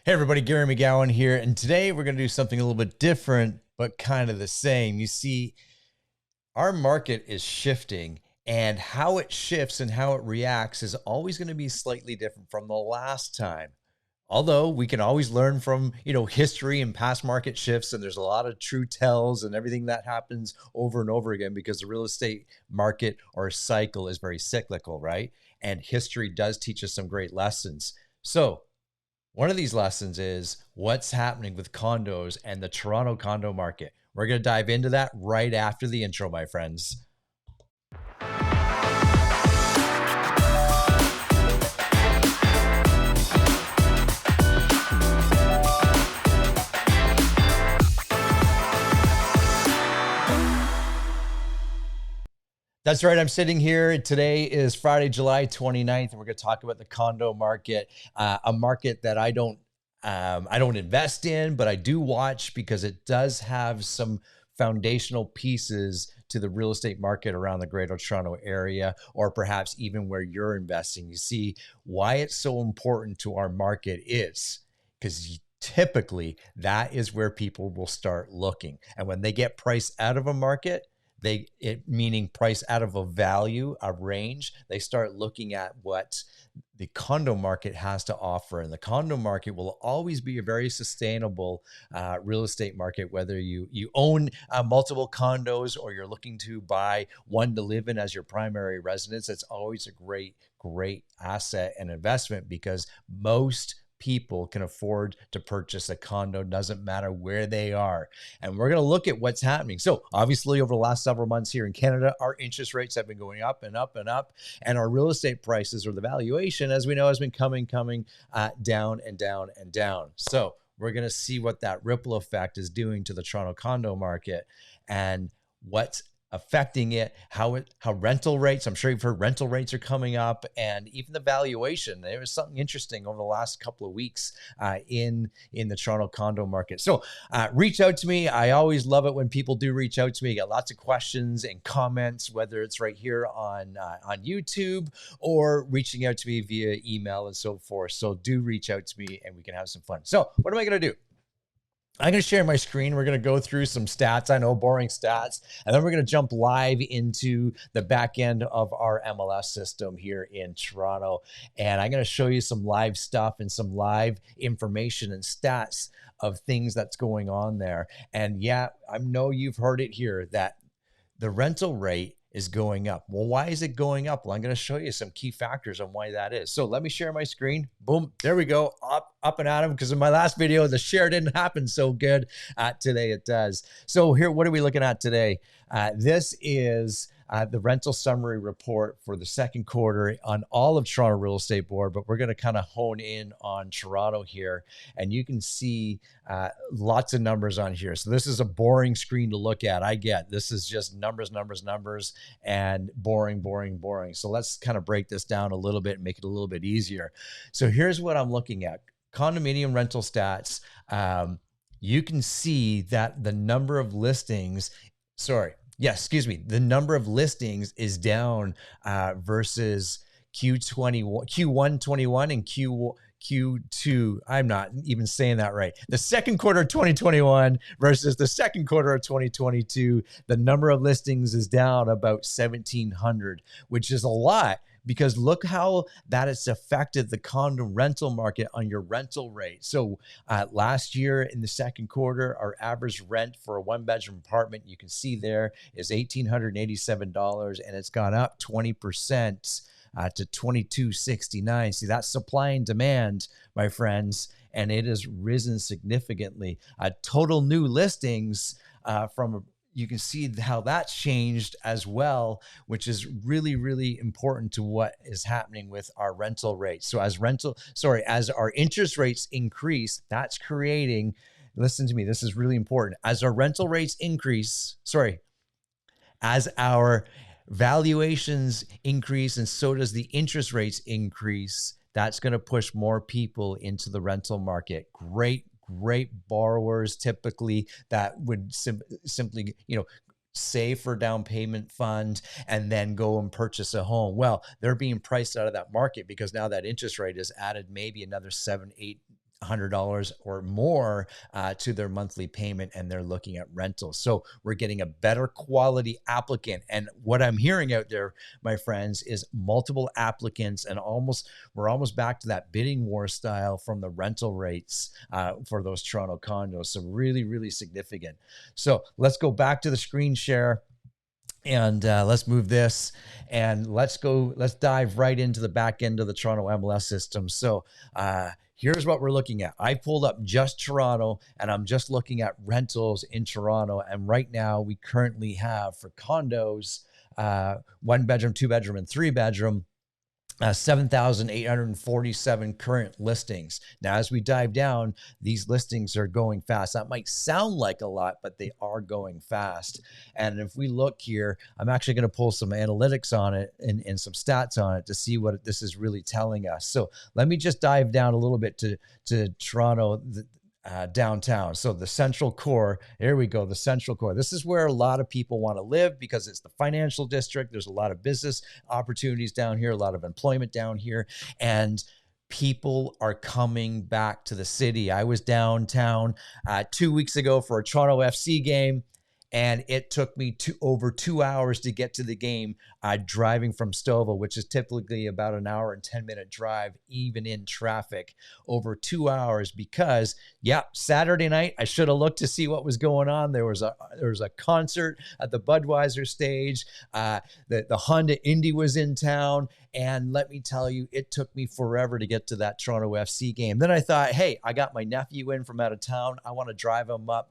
Hey everybody, Gary McGowan here, and today we're going to do something a little bit different, but kind of the same. You see, our market is shifting, and how it shifts and how it reacts is always going to be slightly different from the last time. Although we can always learn from, history and past market shifts, and there's a lot of true tells and everything that happens over and over again because the real estate market or cycle is very cyclical, right? And history does teach us some great lessons. So one of these lessons is what's happening with condos and the Toronto condo market. We're going to dive into that right after the intro, my friends. That's right. I'm sitting here. Today is Friday, July 29th, and we're going to talk about the condo market, a market that I don't invest in, but I do watch because it does have some foundational pieces to the real estate market around the Greater Toronto area, or perhaps even where you're investing. You see why it's so important to our market is because typically that is where people will start looking. And when they get priced out of a market, meaning price out of a value, a range, they start looking at what the condo market has to offer. And the condo market will always be a very sustainable real estate market, whether you own multiple condos or you're looking to buy one to live in as your primary residence. It's always a great asset and investment because most people can afford to purchase a condo, doesn't matter where they are. And we're going to look at what's happening. So obviously over the last several months here in Canada, our interest rates have been going up and up and up, and our real estate prices, or the valuation, as we know, has been coming down and down and down. So we're going to see what that ripple effect is doing to the Toronto condo market and what's affecting it, how rental rates, I'm sure you've heard rental rates are coming up, and even the valuation. There was something interesting over the last couple of weeks in the Toronto condo market. So reach out to me. I always love it when people do reach out to me. I got lots of questions and comments, whether it's right here on YouTube or reaching out to me via email and so forth. So do reach out to me and we can have some fun. So what am I going to do? I'm going to share my screen. We're going to go through some stats. I know, boring stats. And then we're going to jump live into the back end of our MLS system here in Toronto. And I'm going to show you some live stuff and some live information and stats of things that's going on there. And yeah, I know you've heard it here that the rental rate is going up. Well, why is it going up? Well, I'm going to show you some key factors on why that is. So let me share my screen. Boom. There we go. Up and at 'em, because in my last video, the share didn't happen so good. Today it does. So here, what are we looking at today? This is the rental summary report for the second quarter on all of Toronto Real Estate Board, but we're going to kind of hone in on Toronto here. And you can see lots of numbers on here. So this is a boring screen to look at. I get this is just numbers, and boring. So let's kind of break this down a little bit and make it a little bit easier. So here's what I'm looking at. Condominium rental stats. You can see that the number of listings, the number of listings is down versus Q1 21 and Q2. I'm not even saying that right. The second quarter of 2021 versus the second quarter of 2022, the number of listings is down about 1,700, which is a lot. Because look how that has affected the condo rental market on your rental rate. So last year in the second quarter, our average rent for a one-bedroom apartment, you can see there, is $1,887, and it's gone up 20% to $2,269. See, that's supply and demand, my friends, and it has risen significantly. Total new listings you can see how that's changed as well, which is really important to what is happening with our rental rates. So as our interest rates increase, that's creating, listen to me, this is really important. As our rental rates increase, as our valuations increase, and so does the interest rates increase, that's going to push more people into the rental market. Great borrowers typically that would simply, save for down payment fund and then go and purchase a home. Well, they're being priced out of that market because now that interest rate has added maybe another $100 or more to their monthly payment, and they're looking at rentals. So we're getting a better quality applicant. And what I'm hearing out there, my friends, is multiple applicants, and we're almost back to that bidding war style from the rental rates for those Toronto condos. So really, really significant. So let's go back to the screen share. And let's move this, and let's dive right into the back end of the Toronto MLS system. So here's what we're looking at. I pulled up just Toronto, and I'm just looking at rentals in Toronto. And right now we currently have, for condos, 1 bedroom, 2 bedroom, and 3 bedroom, 7,847 current listings. Now, as we dive down, these listings are going fast. That might sound like a lot, but they are going fast. And if we look here, I'm actually going to pull some analytics on it and some stats on it to see what this is really telling us. So let me just dive down a little bit to Toronto, downtown. So the central core, here we go, the central core. This is where a lot of people want to live because it's the financial district. There's a lot of business opportunities down here, a lot of employment down here, and people are coming back to the city. I was downtown 2 weeks ago for a Toronto FC game, and it took me over 2 hours to get to the game, driving from Stouffville, which is typically about an hour and 10-minute drive, even in traffic, over 2 hours. Because, Saturday night, I should have looked to see what was going on. There was a concert at the Budweiser stage. The Honda Indy was in town. And let me tell you, it took me forever to get to that Toronto FC game. Then I thought, hey, I got my nephew in from out of town. I want to drive him up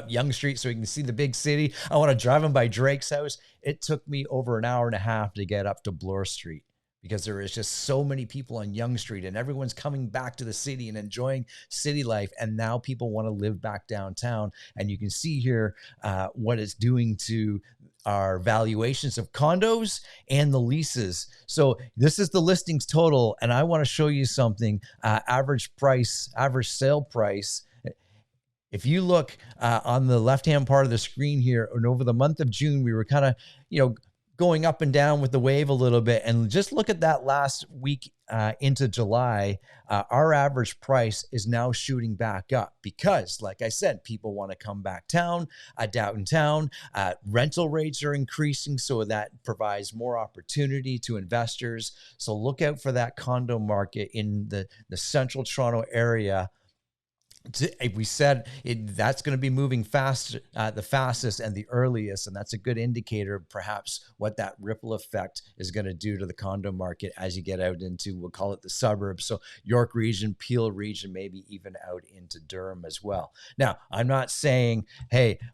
Yonge Street so he can see the big city. I want to drive him by Drake's house. It took me over an hour and a half to get up to Bloor Street because there is just so many people on Yonge Street, and everyone's coming back to the city and enjoying city life. And now people want to live back downtown. And you can see here what it's doing to our valuations of condos and the leases. So this is the listings total. And I want to show you something, average sale price. If you look on the left-hand part of the screen here, and over the month of June, we were kind of, going up and down with the wave a little bit. And just look at that last week into July, our average price is now shooting back up because, like I said, people want to come back downtown. Rental rates are increasing, so that provides more opportunity to investors. So look out for that condo market in the central Toronto area. We said that's going to be moving fast, the fastest and the earliest, and that's a good indicator of perhaps what that ripple effect is going to do to the condo market as you get out into, we'll call it the suburbs. So York region, Peel region, maybe even out into Durham as well. Now, I'm not saying,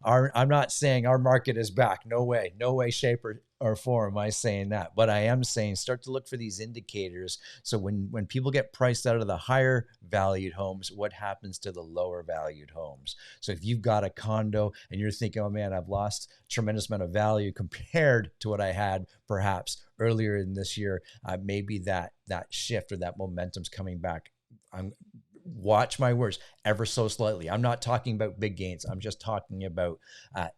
our market is back. No way, shape, or form am I saying that, but I am saying start to look for these indicators. So when people get priced out of the higher valued homes, what happens to the lower valued homes? So if you've got a condo and you're thinking, oh man, I've lost a tremendous amount of value compared to what I had perhaps earlier in this year, maybe that shift or that momentum's coming back. Watch my words, ever so slightly. I'm not talking about big gains. I'm just talking about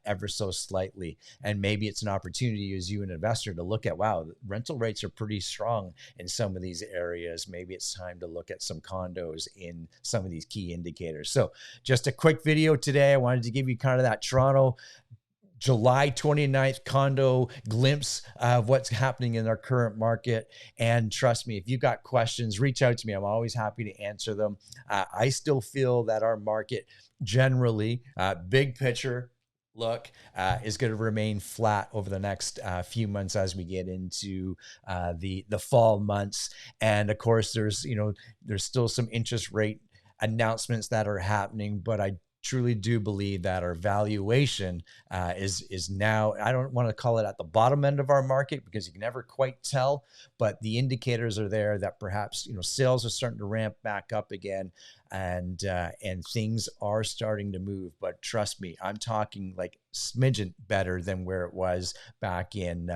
ever so slightly. And maybe it's an opportunity as you, an investor, to look at, wow, rental rates are pretty strong in some of these areas. Maybe it's time to look at some condos in some of these key indicators. So just a quick video today. I wanted to give you kind of that Toronto July 29th condo glimpse of what's happening in our current market. And trust me, if you've got questions, reach out to me. I'm always happy to answer them. I still feel that our market generally, big picture look, is going to remain flat over the next few months as we get into the fall months. And of course, there's still some interest rate announcements that are happening, but I truly do believe that our valuation is now, I don't want to call it at the bottom end of our market because you can never quite tell, but the indicators are there that perhaps, sales are starting to ramp back up again, and things are starting to move. But trust me, I'm talking like smidgen better than where it was back in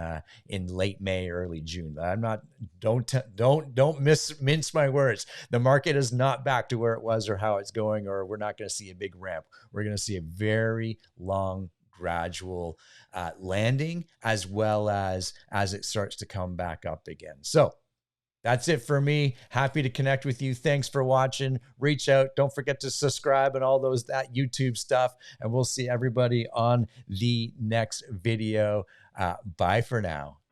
late May, early June. I'm not, don't mince my words. The market is not back to where it was or how it's going, or we're not going to see a big ramp. We're going to see a very long, gradual landing, as well as it starts to come back up again. So That's it for me. Happy to connect with you. Thanks for watching. Reach out. Don't forget to subscribe and all that YouTube stuff. And we'll see everybody on the next video. Bye for now.